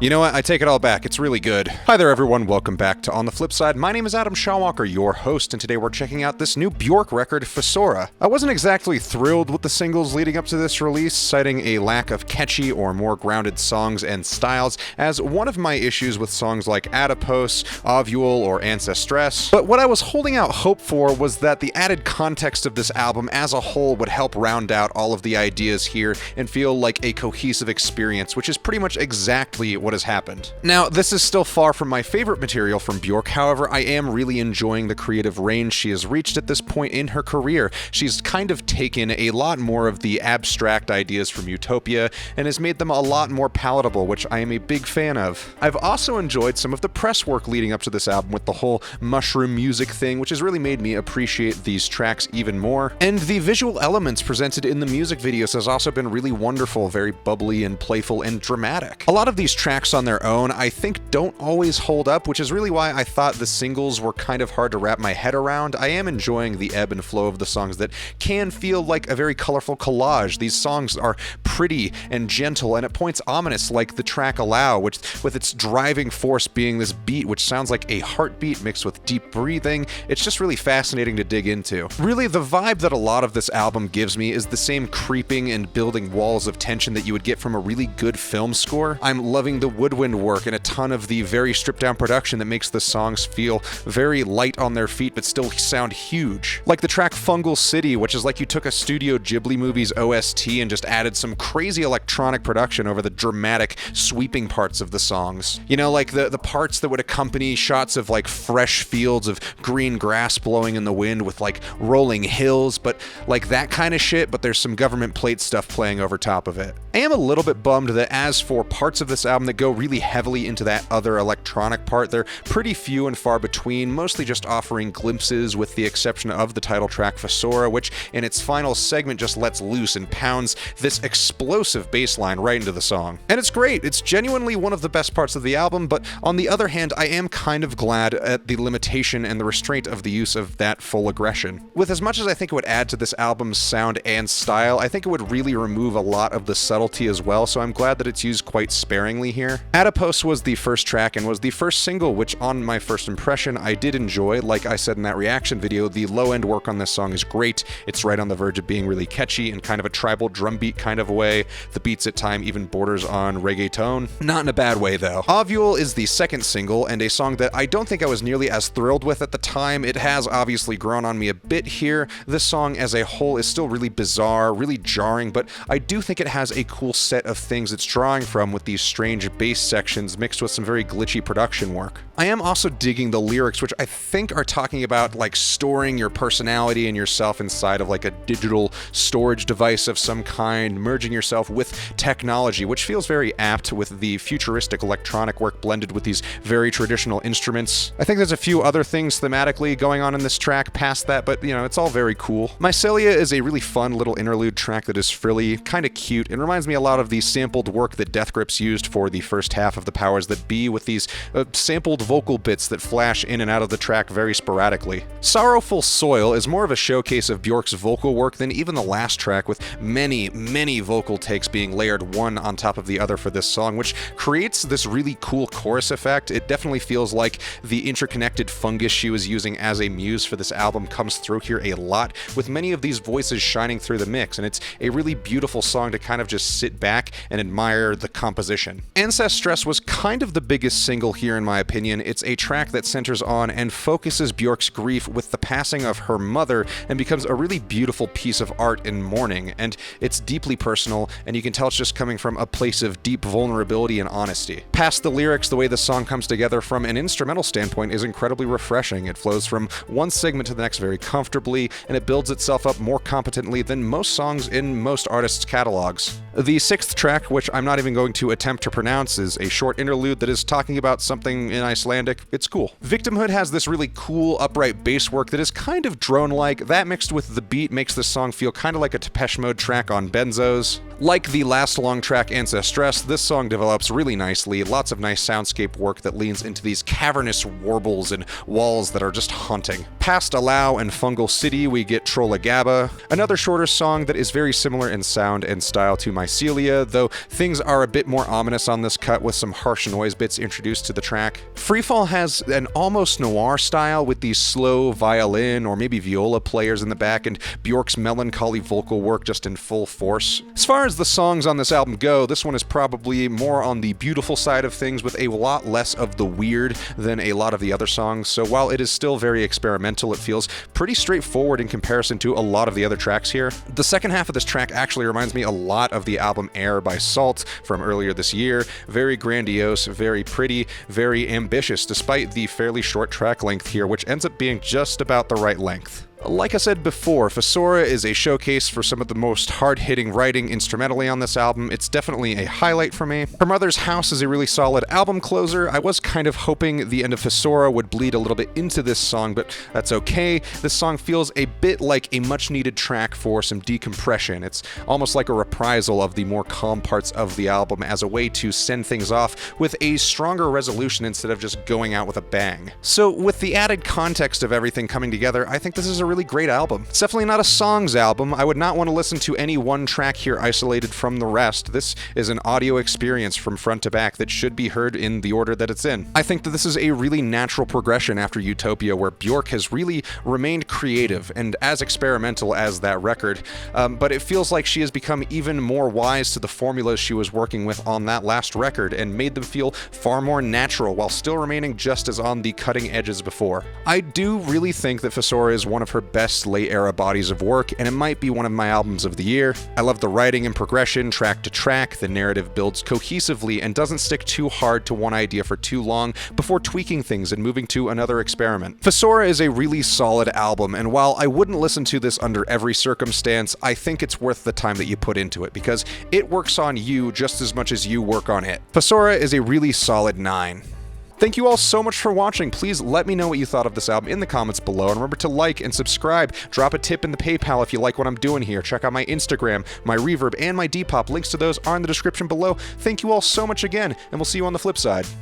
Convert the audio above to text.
You know what? I take it all back. It's really good. Hi there, everyone. Welcome back to On the Flip Side. My name is Adam Shawwalker, your host, and today we're checking out this new Bjork record, Fossora. I wasn't exactly thrilled with the singles leading up to this release, citing a lack of catchy or more grounded songs and styles as one of my issues with songs like Adipose, Ovule, or Ancestress. But what I was holding out hope for was that the added context of this album as a whole would help round out all of the ideas here and feel like a cohesive experience, which is pretty much exactly what has happened. Now, this is still far from my favorite material from Bjork, however, I am really enjoying the creative range she has reached at this point in her career. She's kind of taken a lot more of the abstract ideas from Utopia and has made them a lot more palatable, which I am a big fan of. I've also enjoyed some of the press work leading up to this album with the whole mushroom music thing, which has really made me appreciate these tracks even more. And the visual elements presented in the music videos has also been really wonderful, very bubbly and playful and dramatic. A lot of these tracks on their own, I think, don't always hold up, which is really why I thought the singles were kind of hard to wrap my head around. I am enjoying the ebb and flow of the songs that can feel like a very colorful collage. These songs are pretty and gentle and at points ominous, like the track Allow, which with its driving force being this beat which sounds like a heartbeat mixed with deep breathing. It's just really fascinating to dig into. Really, the vibe that a lot of this album gives me is the same creeping and building walls of tension that you would get from a really good film score. I'm loving the woodwind work and a ton of the very stripped down production that makes the songs feel very light on their feet but still sound huge. Like the track Fungal City, which is like you took a Studio Ghibli movie's OST and just added some crazy electronic production over the dramatic, sweeping parts of the songs. You know, like the parts that would accompany shots of like fresh fields of green grass blowing in the wind with like rolling hills, but like that kind of shit, but there's some government plate stuff playing over top of it. I am a little bit bummed that as for parts of this album that go really heavily into that other electronic part, they're pretty few and far between, mostly just offering glimpses with the exception of the title track Fossora, which in its final segment just lets loose and pounds this explosive bass line right into the song. And it's great, it's genuinely one of the best parts of the album, but on the other hand, I am kind of glad at the limitation and the restraint of the use of that full aggression. With as much as I think it would add to this album's sound and style, I think it would really remove a lot of the subtlety as well, so I'm glad that it's used quite sparingly here. Adipose was the first track and was the first single, which on my first impression I did enjoy. Like I said in that reaction video, the low-end work on this song is great. It's right on the verge of being really catchy in kind of a tribal drum beat kind of way. The beats at time even borders on reggaeton. Not in a bad way though. Ovule is the second single and a song that I don't think I was nearly as thrilled with at the time. It has obviously grown on me a bit here. This song as a whole is still really bizarre, really jarring, but I do think it has a cool set of things it's drawing from with these strange bass sections mixed with some very glitchy production work. I am also digging the lyrics, which I think are talking about like storing your personality and yourself inside of like a digital storage device of some kind, merging yourself with technology, which feels very apt with the futuristic electronic work blended with these very traditional instruments. I think there's a few other things thematically going on in this track past that, but you know, it's all very cool. Mycelia is a really fun little interlude track that is frilly, kind of cute, and reminds me a lot of the sampled work that Death Grips used for the first half of The Powers That Be, with these sampled vocal bits that flash in and out of the track very sporadically. Sorrowful Soil is more of a showcase of Bjork's vocal work than even the last track, with many vocal takes being layered one on top of the other for this song, which creates this really cool chorus effect. It definitely feels like the interconnected fungus she was using as a muse for this album comes through here a lot, with many of these voices shining through the mix, and it's a really beautiful song to kind of just sit back and admire the composition. Ancestress was kind of the biggest single here in my opinion. It's a track that centers on and focuses Bjork's grief with the passing of her mother and becomes a really beautiful piece of art in mourning, and it's deeply personal, and you can tell it's just coming from a place of deep vulnerability and honesty. Past the lyrics, the way the song comes together from an instrumental standpoint is incredibly refreshing. It flows from one segment to the next very comfortably, and it builds itself up more competently than most songs in most artists' catalogs. The sixth track, which I'm not even going to attempt to pronounce, is a short interlude that is talking about something in Icelandic. It's cool. Victimhood has this really cool upright bass work that is kind of drone-like. That mixed with the beat makes this song feel kind of like a Depeche Mode track on benzos. Like the last long track Ancestress, this song develops really nicely, lots of nice soundscape work that leans into these cavernous warbles and walls that are just haunting. Past Allow and Fungal City, we get Trollagaba, another shorter song that is very similar in sound and style to Mycelia, though things are a bit more ominous on this cut with some harsh noise bits introduced to the track. Freefall has an almost noir style with these slow violin or maybe viola players in the back and Bjork's melancholy vocal work just in full force. As far as the songs on this album go, this one is probably more on the beautiful side of things with a lot less of the weird than a lot of the other songs, so while it is still very experimental, it feels pretty straightforward in comparison to a lot of the other tracks here. The second half of this track actually reminds me a lot of the album Air by Salt from earlier this year. Very grandiose, very pretty, very ambitious, despite the fairly short track length here, which ends up being just about the right length. Like I said before, Fossora is a showcase for some of the most hard-hitting writing instrumentally on this album. It's definitely a highlight for me. Her Mother's House is a really solid album closer. I was kind of hoping the end of Fossora would bleed a little bit into this song, but that's okay. This song feels a bit like a much-needed track for some decompression. It's almost like a reprisal of the more calm parts of the album as a way to send things off with a stronger resolution instead of just going out with a bang. So with the added context of everything coming together, I think this is a really great album. It's definitely not a songs album. I would not want to listen to any one track here isolated from the rest. This is an audio experience from front to back that should be heard in the order that it's in. I think that this is a really natural progression after Utopia, where Bjork has really remained creative and as experimental as that record, but it feels like she has become even more wise to the formulas she was working with on that last record and made them feel far more natural while still remaining just as on the cutting edge as before. I do really think that Fossora is one of her best late-era bodies of work, and it might be one of my albums of the year. I love the writing and progression, track to track, the narrative builds cohesively and doesn't stick too hard to one idea for too long before tweaking things and moving to another experiment. Fossora is a really solid album, and while I wouldn't listen to this under every circumstance, I think it's worth the time that you put into it, because it works on you just as much as you work on it. Fossora is a really solid 9. Thank you all so much for watching. Please let me know what you thought of this album in the comments below, and remember to like and subscribe. Drop a tip in the PayPal if you like what I'm doing here. Check out my Instagram, my Reverb, and my Depop. Links to those are in the description below. Thank you all so much again, and we'll see you on the flip side.